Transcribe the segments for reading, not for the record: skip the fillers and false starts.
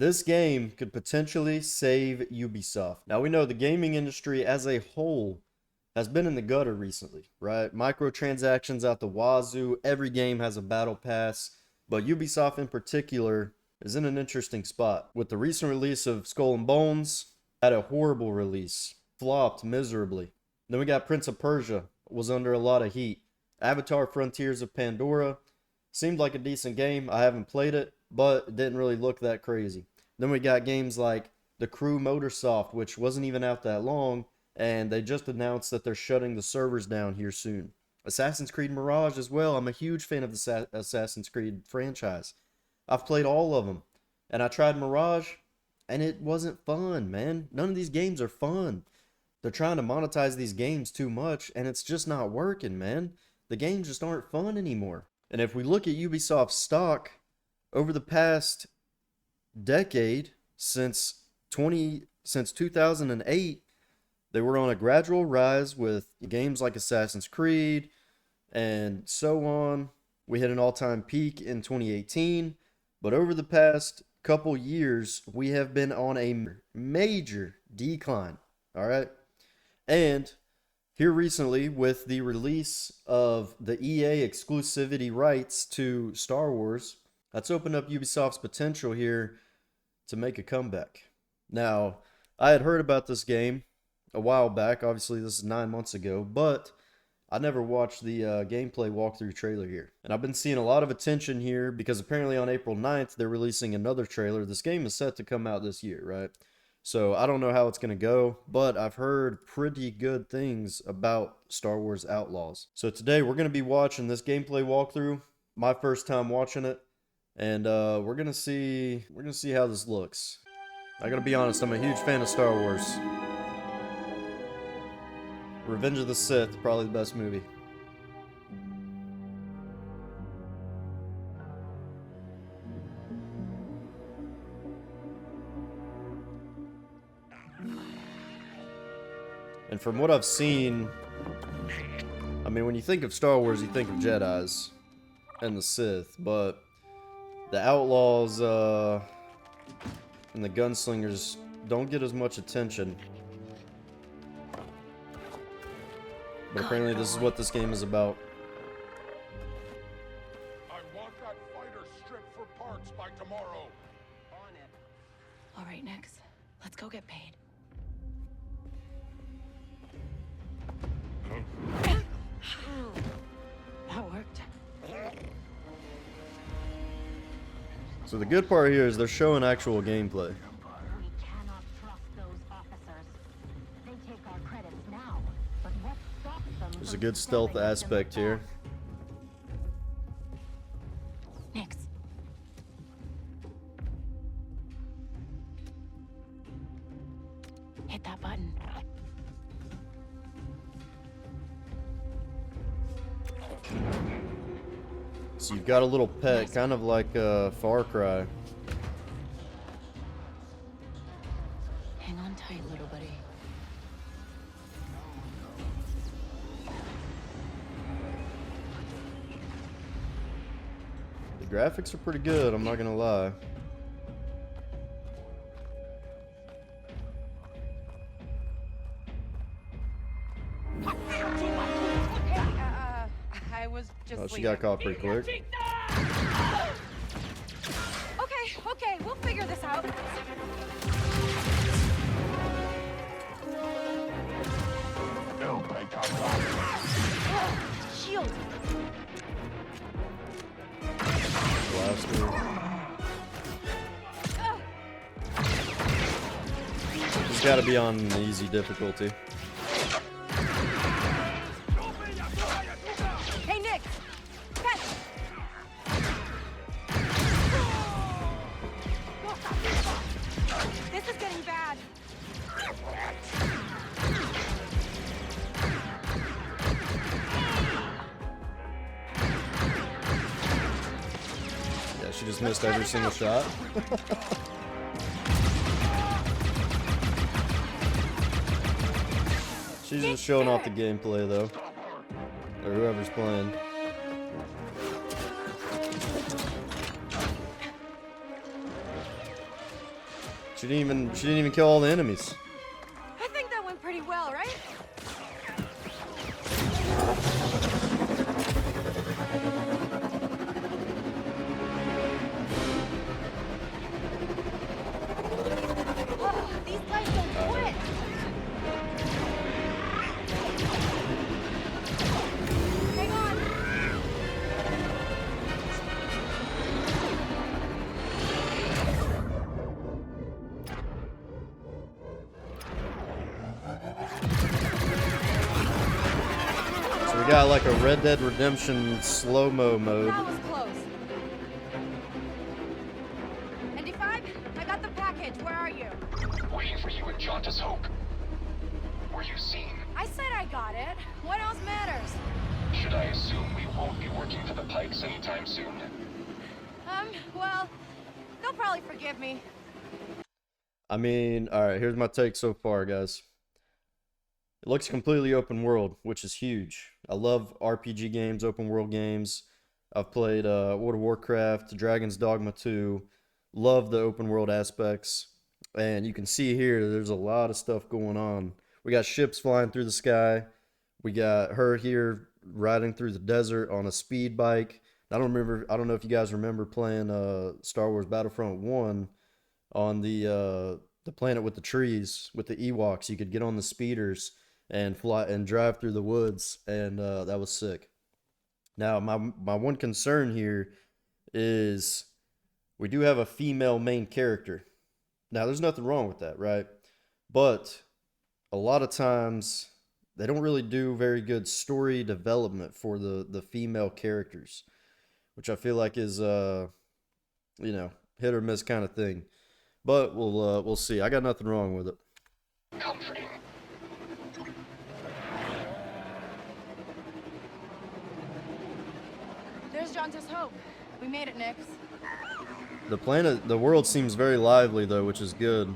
This game could potentially save Ubisoft. Now, we know the gaming industry as a whole has been in the gutter recently, right? Microtransactions out the wazoo. Every game has a battle pass. But Ubisoft in particular is in an interesting spot. With the recent release of Skull and Bones, had a horrible release. Flopped miserably. Then we got Prince of Persia, was under a lot of heat. Avatar Frontiers of Pandora seemed like a decent game. I haven't played it, but it didn't really look that crazy. Then we got games like The Crew Motorsoft, which wasn't even out that long, and they just announced that they're shutting the servers down here soon. Assassin's Creed Mirage as well. I'm a huge fan of the Assassin's Creed franchise. I've played all of them, and I tried Mirage, and it wasn't fun, man. None of these games are fun. They're trying to monetize these games too much, and it's just not working, man. The games just aren't fun anymore. And if we look at Ubisoft's stock over the past decade, since 2008, they were on a gradual rise with games like Assassin's Creed and so on. We hit an all-time peak in 2018, but over the past couple years, we have been on a major decline, all right? And here recently, with the release of the EA exclusivity rights to Star Wars, that's opened up Ubisoft's potential here to make a comeback. Now, I had heard about this game a while back. Obviously, this is 9 months ago, but I never watched the gameplay walkthrough trailer here. And I've been seeing a lot of attention here because apparently on April 9th, they're releasing another trailer. This game is set to come out this year, right? So I don't know how it's going to go, but I've heard pretty good things about Star Wars Outlaws. So today we're going to be watching this gameplay walkthrough. My first time watching it. And we're gonna see how this looks. I gotta be honest, I'm a huge fan of Star Wars. Revenge of the Sith, probably the best movie. And from what I've seen, I mean, when you think of Star Wars, you think of Jedis and the Sith, but the Outlaws and the Gunslingers don't get as much attention. But apparently this is what this game is about. I want that fighter stripped for parts by tomorrow. On it. All right, Nix. Let's go get paid. That worked. So the good part here is they're showing actual gameplay. We cannot trust those officers. They take our credits now, but what stops them There's a from good stealth stepping into aspect the here. Nix. Hit that button. So you've got a little pet, kind of like Far Cry. Hang on tight, little buddy. The graphics are pretty good, I'm not gonna lie. I was just Oh, she leaving. got caught pretty quick. Okay, we'll figure this out. No, Baker. Shield. Blaster. It's gotta be on easy difficulty. Hey, Nick. Catch. This is getting bad. Yeah, she just missed every single shot. She's just showing off the gameplay though. Or whoever's playing. She didn't even kill all the enemies. I think that went pretty well, right? These guys don't quit. Hang on. So we got like a Red Dead Redemption slow-mo mode. That was close. ND5, I got the package. Where are you? Waiting for you at Jauntus Hope. Were you seen? I said I got it. What else matters? Should I assume we won't be working for the Pikes anytime soon? Well, they'll probably forgive me. I mean, alright, here's my take so far, guys. It looks completely open world, which is huge. I love RPG games, open world games. I've played World of Warcraft, Dragon's Dogma 2. Love the open world aspects. And you can see here, there's a lot of stuff going on. We got ships flying through the sky. We got her here riding through the desert on a speed bike. I don't know if you guys remember playing Star Wars Battlefront 1 on the planet with the trees, with the Ewoks. You could get on the speeders and fly and drive through the woods, and that was sick. Now, my one concern here is we do have a female main character. Now, there's nothing wrong with that, right? But a lot of times they don't really do very good story development for the female characters, which I feel like is hit or miss kind of thing. But we'll see. I got nothing wrong with it. Comforting. There's Jauntus Hope. We made it, Nix. The world seems very lively though, which is good.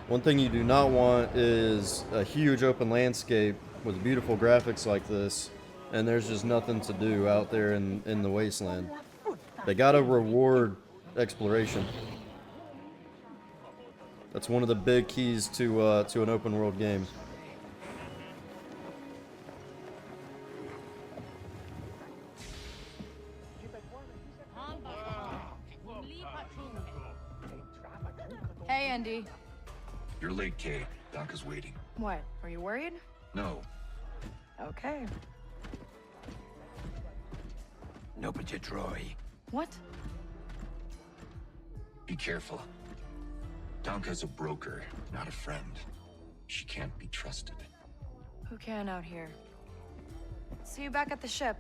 One thing you do not want is a huge open landscape with beautiful graphics like this, and there's just nothing to do out there in the wasteland. They gotta reward exploration. That's one of the big keys to an open world game. Hey, Andy. You're late, Kay. Donka's waiting. What? Are you worried? No. Okay. No, but you Troy. What? Be careful. Donka's a broker, not a friend. She can't be trusted. Who can out here? See you back at the ship.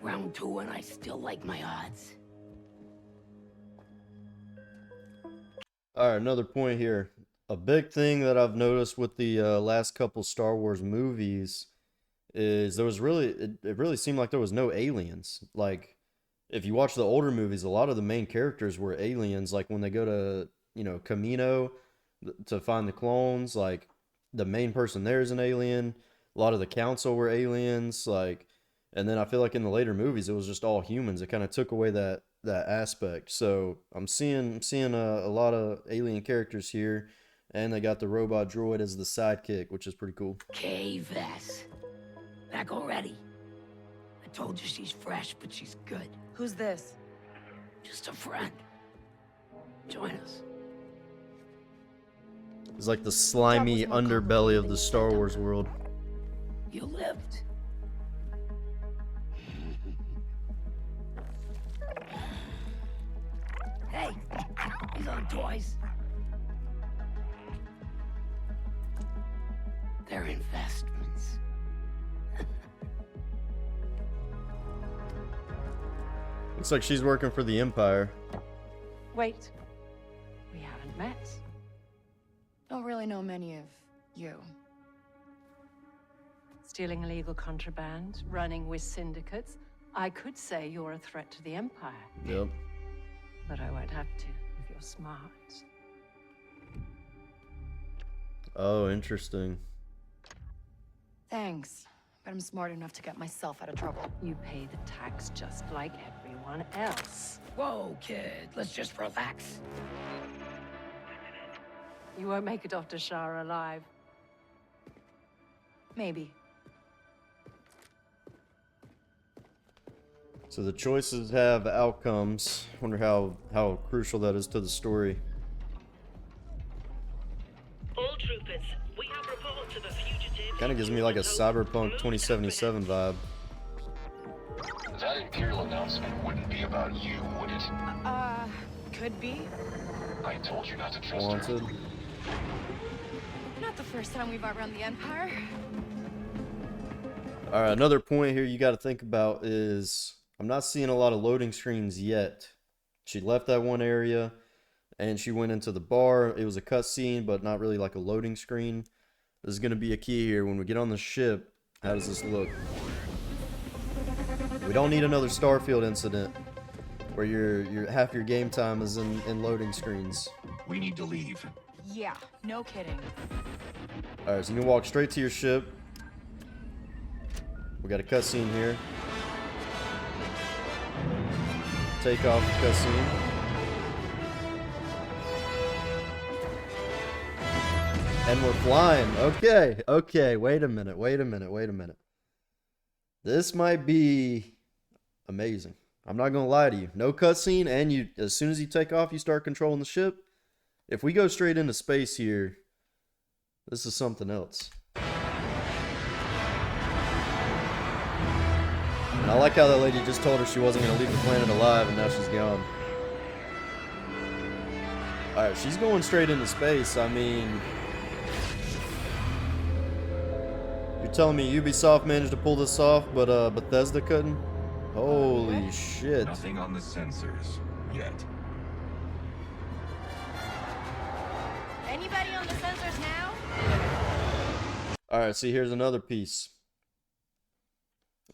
Round 2 and I still like my odds. Alright, another point here. A big thing that I've noticed with the last couple Star Wars movies is there was it really seemed like there was no aliens. Like, if you watch the older movies, a lot of the main characters were aliens. Like when they go to, Camino to find the clones, like the main person there is an alien. A lot of the council were aliens. Like, and then I feel like in the later movies, it was just all humans. It kind of took away that aspect. So I'm seeing a lot of alien characters here. And they got the robot droid as the sidekick, which is pretty cool. K-Vess. Back already. I told you she's fresh, but she's good. Who's this? Just a friend. Join us. It's like the slimy underbelly of the Star Wars world. You lived. Hey, these aren't toys. They're investments. Looks like she's working for the Empire. Wait. We haven't met. Don't really know many of you. Stealing illegal contraband, running with syndicates. I could say you're a threat to the Empire. Yep. But I won't have to if you're smart. Oh, interesting. Thanks, but I'm smart enough to get myself out of trouble. You pay the tax just like everyone else. Whoa, kid, let's just relax. You won't make it off to Shara alive. Maybe. So the choices have outcomes. Wonder how crucial that is to the story. All troopers, we have report of a fugitive. Kind of gives me like a Cyberpunk 2077 vibe. That Imperial announcement wouldn't be about you, would it? Could be. I told you not to trust her. Wanted. Not the first time we've outrun the Empire. All right, another point here you got to think about is I'm not seeing a lot of loading screens yet. She left that one area and she went into the bar. It was a cutscene, but not really like a loading screen. This is going to be a key here. When we get on the ship, how does this look? We don't need another Starfield incident where your half your game time is in loading screens. We need to leave. Yeah, no kidding. All right, so you can walk straight to your ship. We got a cutscene here. Take off cutscene. And we're flying. Okay, wait a minute. This might be amazing. I'm not gonna lie to you. No cutscene, and you as soon as you take off, you start controlling the ship. If we go straight into space here, this is something else. And I like how that lady just told her she wasn't gonna leave the planet alive, and now she's gone. Alright, she's going straight into space. I mean, you're telling me Ubisoft managed to pull this off, but Bethesda couldn't? Holy shit. Nothing on the sensors yet. Anybody on the sensors now? Alright, see, here's another piece.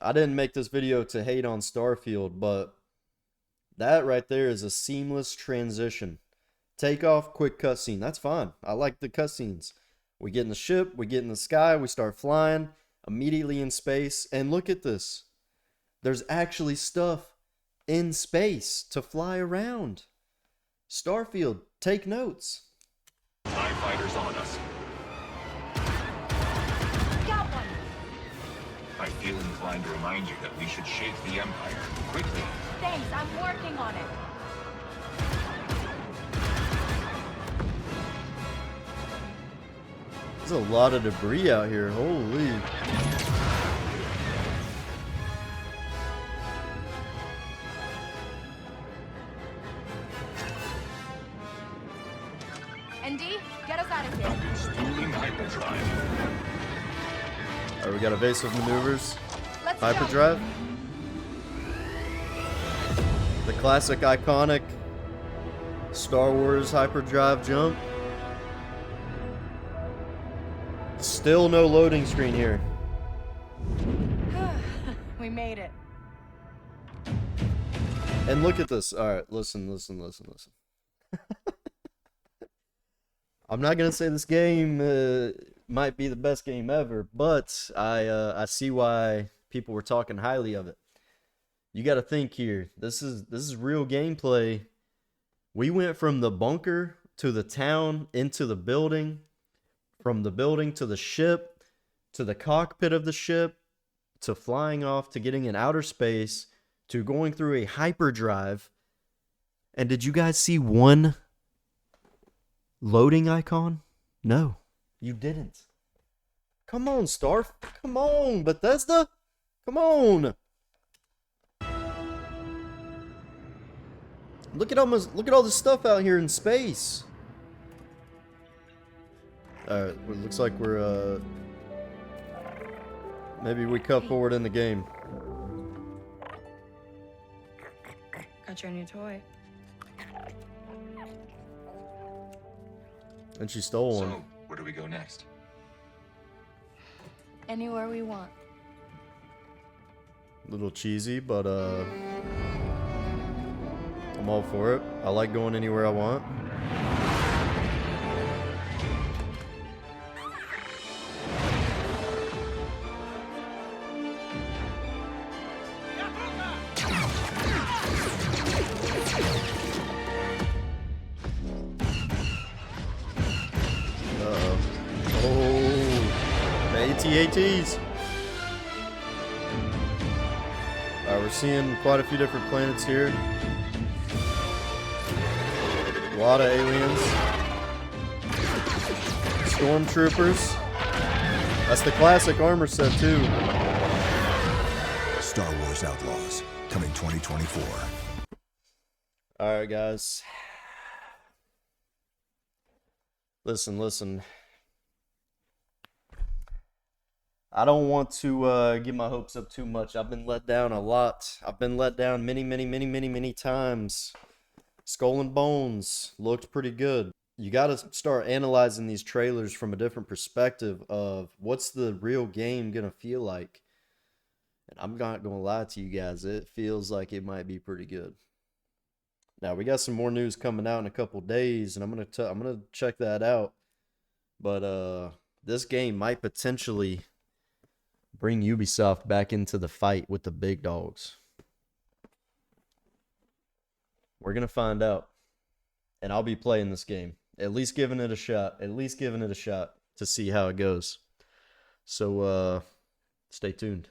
I didn't make this video to hate on Starfield, but that right there is a seamless transition. Take off, quick cutscene. That's fine. I like the cutscenes. We get in the ship, we get in the sky, we start flying, immediately in space, and look at this. There's actually stuff in space to fly around. Starfield, take notes. TIE fighters on us. Got one! I feel inclined to remind you that we should shake the Empire quickly. Thanks, I'm working on it. There's a lot of debris out here. Holy. ND, get us out of here. Dueling hyperdrive. Alright, we got evasive maneuvers. Let's Hyperdrive. The classic iconic Star Wars hyperdrive jump. Still no loading screen here. jump. We made it. And look at this. Alright, listen. I'm not gonna say this game might be the best game ever, but I see why people were talking highly of it. You got to think here. This is real gameplay. We went from the bunker to the town into the building, from the building to the ship, to the cockpit of the ship, to flying off, to getting in outer space, to going through a hyperdrive. And did you guys see one loading icon? No, you didn't. Come on, Come on, Bethesda. Come on. Look at all this stuff out here in space. Alright, it looks like we're maybe we cut forward in the game. Got your new toy. And she stole one. So, where do we go next? Anywhere we want. A little cheesy, but I'm all for it. I like going anywhere I want. AT-ATs. Alright, we're seeing quite a few different planets here. A lot of aliens. Stormtroopers. That's the classic armor set too. Star Wars Outlaws, coming 2024. Alright, guys. Listen. I don't want to get my hopes up too much. I've been let down a lot. I've been let down many times. Skull and Bones looked pretty good. You got to start analyzing these trailers from a different perspective of what's the real game going to feel like. And I'm not going to lie to you guys. It feels like it might be pretty good. Now, we got some more news coming out in a couple days, and I'm going to check that out. But this game might potentially bring Ubisoft back into the fight with the big dogs. We're going to find out. And I'll be playing this game. At least giving it a shot. At least giving it a shot to see how it goes. So, stay tuned.